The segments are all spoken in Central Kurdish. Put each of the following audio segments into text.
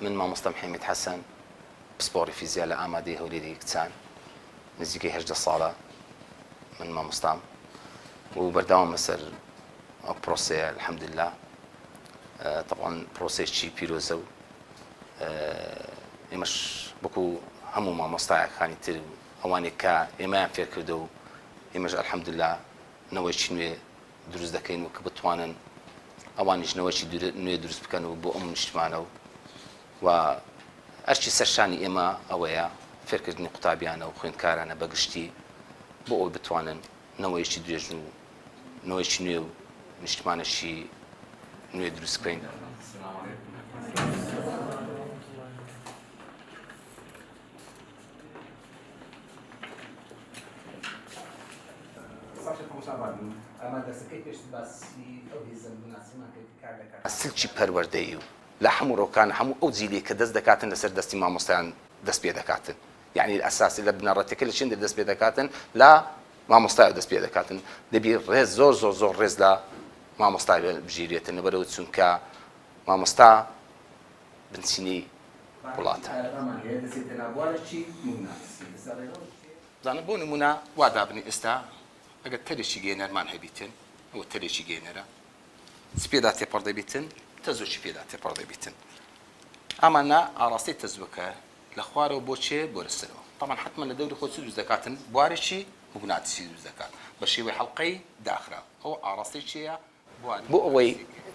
من مامۆستا محەممەد حەسەن پسپۆڕی فیزیا لە ئامادەی هەولێری کچان نزیکەی 18 ساڵە من مامۆستام و بەرداوام لەسەر ئەو پرۆسەیە الحەمدوللا. طبعا پرۆسەیەکی پیرۆزە و ئێمەش وەکو هەموو مامۆستایەکانی تر ئەوانێک کە ئێمەیان فێر کردو و ئێمەش الحەمدوللا نەوەیکی نوێ دروست دەکەین و کە بتوانن ئەوانیش نەوەیکی نوێ دروست بکەن و بۆ ئەم نیشتمانە و ئەرچی سەرشانی ئێمە ئەوەیە فێرکردنی قوتابیانە و خوێندکارانە بەگشتی بۆ ئەوی بتوانن نەوەیەکی درێژ و نەوەیەکی نوێ و نیشتمانەشی نوێ دروست بکەین. سلکی پەروەردەیی و لە هەموو ڕۆکان هەموو ئەو جیلی کە دەست دەکاتن لەسەر دەستی مامۆستایان دەست پێ دەکاتن، یعنی ئەساسی لە بنەڕەتەکە لە چێندە دەست پێ دەکاتن لە مامۆستای دەست پێ دەکاتن. دەبی ڕێز زۆر ڕێز لە مامۆستای بژیرێتن لەبەرەوە چونکە مامۆستا بنچینەی وڵاتە. زانە بۆ نمونە وا دابنی ئێستا ئەگەر تەرێکی گەێنەرمان هەبیتن ئەوە تەرێکی گەێنەرە سپێدا تێپەڕ دەبیتن تەزۆکی پێدا تێپەڕ دەبیتن. ئەمانە ئاڕاستی تەزوەکە لە خوارەوە بۆ چێ بۆ لەسەرەوە. طبعا حتما لە دەوری خۆی دروست دەکاتن بوارێکی موگناتیسی دروست دەکات بە شێوەی حەڵقەی داخرا. ئەوە ئاڕاستی چییە؟ بۆ ئەوەی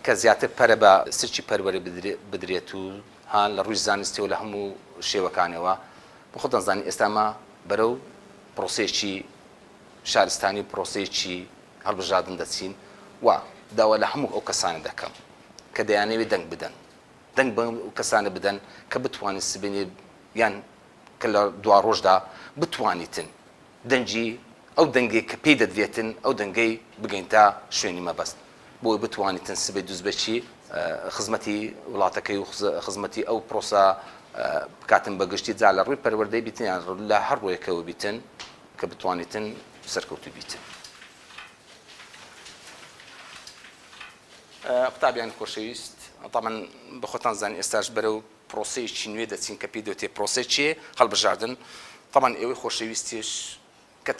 کە زیاتر پەرە بە سرکی پەروەرە بدرێت و هان لە ڕووی زانستیەوە لە هەموو شێوەکانەوە بۆ خۆتان زانی ئێستامە بەرەو پرۆسەیەکی شارستانی پرۆسەیەکی هەڵبژاردن دەچین و داوا لە هەموو ئەو کەسانە دەکەم کە دەیانەوێت دەنگ بدەن، دەنگ بە ئەو کەسانە بدەن کە بتوانین سبێنێ یان کە لە دوا ڕۆژدا بتوانیتن دەنگی ئەو دەنگێک کە پێی دەدرێتن ئەو دەنگەی بگەین تا شوێنی مەبەست بۆی بتوانیتن سبێ دووزبەچی خزمەتی وڵاتەکەی و خزمەتی ئەو پرۆسە بکاتن بەگشتی جا لە ڕووی پەروەردەی بیتن یان لە هەر ڕۆیەکەوە بیتن کە بتوانیتن سەرکەوتو بیتن. قوتابیان خۆشەویست، طبعا بە خۆتان زانین ئێستاش بەرەو پرۆسەیەکی نوێ دەچین کە پێی دەوتێ پرۆسە چیە هەڵبژاردن. طبعا ئێوەی خۆشەویستیش کە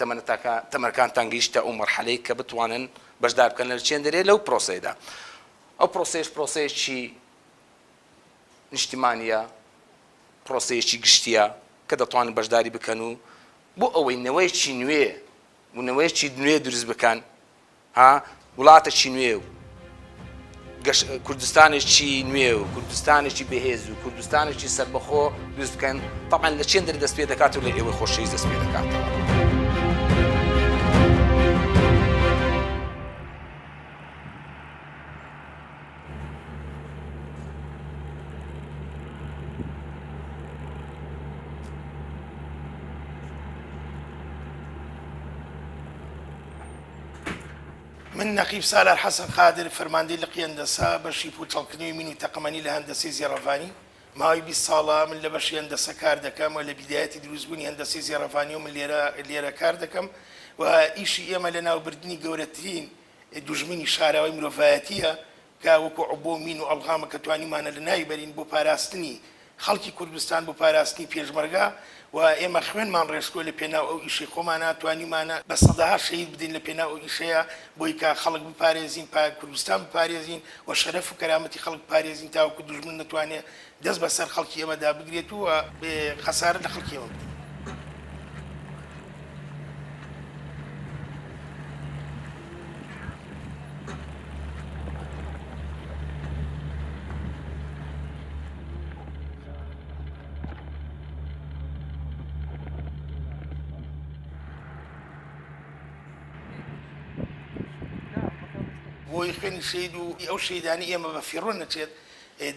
تەمەرکانتان گەیشتە ئەو مەرحەلەی کە بتوانن بەشدار بکەن لە چێندەرێ لەو پرۆسەیەدا. ئەو پرۆسەیەش پرۆسەیەکی نیشتیمانیە، پرۆسەیەکی گشتیە کە دەتوانن بەشداری بکەن و بۆ ئەوەی نەوەیەکی نوێ و نەوەیەکی نوێ دروست بکەن وڵاتێکی نوێ و کوردستانێکی نوێ و کوردستانێکی بەهێز و کوردستانێکی سەربەخۆ دروست بکەن. طبعا لە چێندەر دەست پێ دەکات و لە ئێوەی خۆشەویست دەست پێ دەکاتەوە. من نقیب سالار حەسەن قادر فەرماندەی لە قیەندەسا بەشی پوچەڵکردنەوەی مین و تەقەمەنی لە هەندەسەی زێڕەفانی ماوەی 20 ساڵە من لە بەشی هەندەسە کار دەکەم و لە بیدایەتی دروستبوونی هەندەسەی زێڕەفانی و من لێرە کار دەکەم و ئیشی ئێمە لە ناوبردننی گەورەترین دوژمنی شاراوی مرۆڤایەتیە کە وەکو عبۆ مین و ئەڵغامە کە توانیمانە لە نایبەرین بۆ پاراستنی خەڵکی کوردستان بۆ پاراستنی پێشمەرگا و ئێمە خوێنمان ڕێشکۆ لە پێناو ئەو ئیشی خۆمانە توانیمانە بە سەدەها شەهید بدەین لە پێناو ئەو ئیشەیە بۆی کە خەڵک بپارێزین کوردستان بپارێزین و شەرەف و کەرامەتی خەڵک پارێزین تاوەکو دوژمن نەتوانێت دەست بەسەر خەڵکی ئێمەدا بگرێت و بێ خەسارە لە خەڵکی ئێمە بدەین. بۆی خوێنی شەید و ئەو شەیدانی ئێمە بە فیڕۆ نەچێت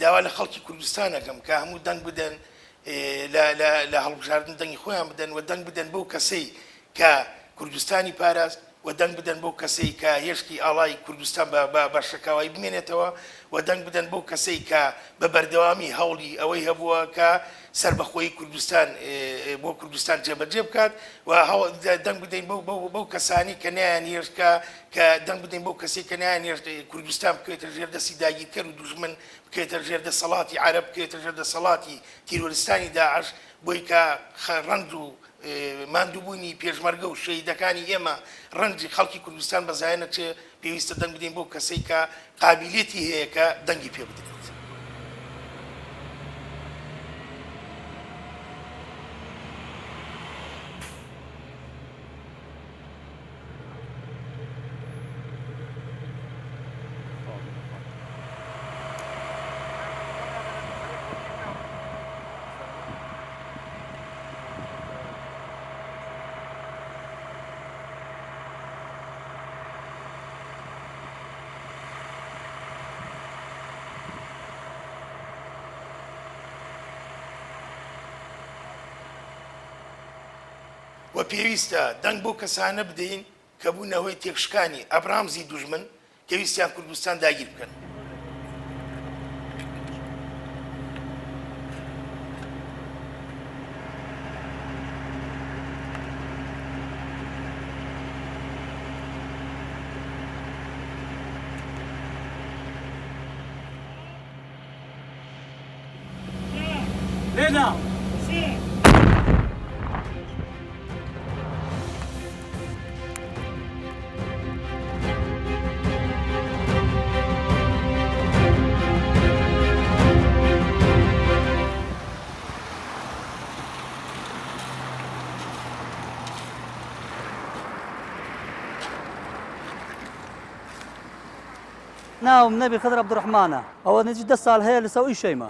داوا لە خەڵکی کوردستان ئەەکەم کە هەموو دەنگ بدەن لە هەڵبژاردن دەنگی خۆیان بدەن و دەنگ بدەن بەو کەسەی کە کوردستانی پاراست و دەنگ بدەن بۆ کەسەی کە هێشتی ئاڵای کوردستان بە شەکاوایی بمێنێتەوە و دەنگ بدەن بۆ کەسەی کە بە بەردەوامی هەوڵی ئەوەی هەبووە کە سربەخۆی کوردستان بۆ کوردستان جێبەجێ بکات و دەنگ بدەین بەو کەسانی کە نیان هێشکە کە دەنگ بدەین بۆ کەسی کە نیان هێشت کوردستان بکەوێتە ژێردەستی داگیرکەر و دوژمن بکەوێتە ژێردەسەڵاتی عەرەب بکەوێتە ژێردەسەڵاتی تیرۆریستانی داعش بۆی کە ڕەنج و ماندووبوونی پێشمەرگە و شەهیدەکانی ئێمە ڕەنجی خەڵکی کوردستان بەزایەنە چێ پێویستە دەنگ بدەین بۆ کەسەی کە قابلیەتی هەیە کە دەنگی پێ بدرێت. و پێویستە دەنگ بۆ کەسانە بدەین کە بوونەوەی تێکشکانی ئەبرامزی دوژمن کە ویستیان کوردستان داگیر بکەن. Lena! ناوم نبي خضر عبد الرحمن أو نجي 10 سال هي لسوي شيء ما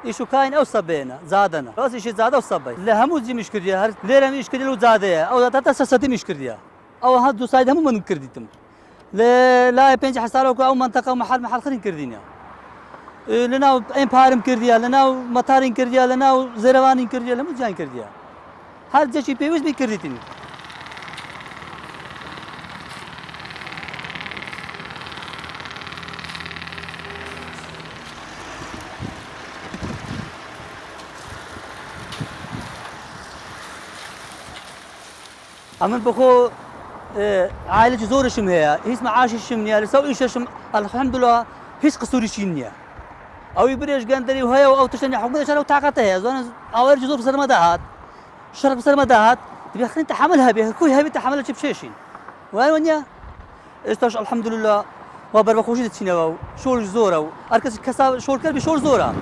إيشو كاين أو سبينا زادنا بس إيش زاد أو سبي لا همو زي مشكلة هر ليرة مشكلة لو زادة أو تاتا سسدي مشكلة أو هاد سايد همو من كرديتم لا بينج حصلوا أو منطقة محل خلين كردينا لنا إمبارم كرديا لنا مطارين كرديا لنا زيروانين كرديا لنا جاين كرديا هاد جشي بيوز بكرديتني أمن بخو عائلة زور شم هي هيس معاش شمنيا لسوي إيش شم الحمد لله هيس قصوري شينيا أو يبريش قندري وهي أو تشتني حكومة شلون تعقتها زون أول جزور بسر مداهات شرب بسر مداهات تبي خلينا تحملها به كوي هاي بتحملها بشيشين وين استوش الحمد لله وبر بخوش تسينا شول زورا أركز كسا شول كربي شول زورا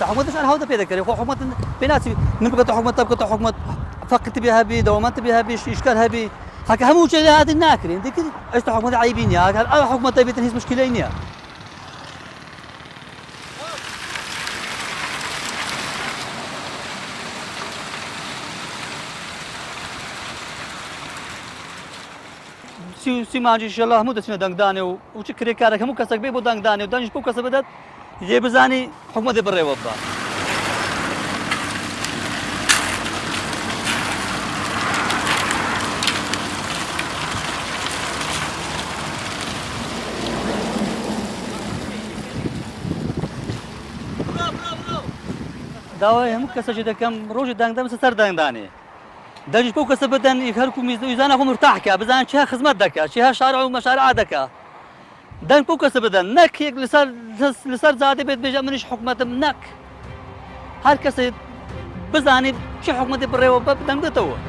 حكومة أنا هذا بيدا كري حكومة بناتي من بقى حكومة تبقى حكومة فقط بها بي دوامات بها بي إشكالها بي هكا هم وجه هذه الناكري أنت كده إيش حكومة عيبين يا هكا حكومة تبي تنهي مشكلين يا سي ما إن شاء الله مو دسنا داني وشكري كارك مو كسر بيبو داني ودانش بو كسر بدت يجيب زاني حكومة بري وضع داوای هەموو کەسێکی دەکەم ڕۆژی دەنگدەم سەر دەنگدانێ دەنجش بۆ کەسە بدەن هەرکو میزانە خۆ مرتاحکە بزانن چها خزمەت دەکات چها شارع و مەشارع دەکات دەنگ بۆ کەسە بدەن نەک یەک لەسەر زادە بێت بێژە منیش حکومەتم نەک هەر کەسێ بزانێت چی حکومەتی بڕێوە بە دەنگ دێتەوە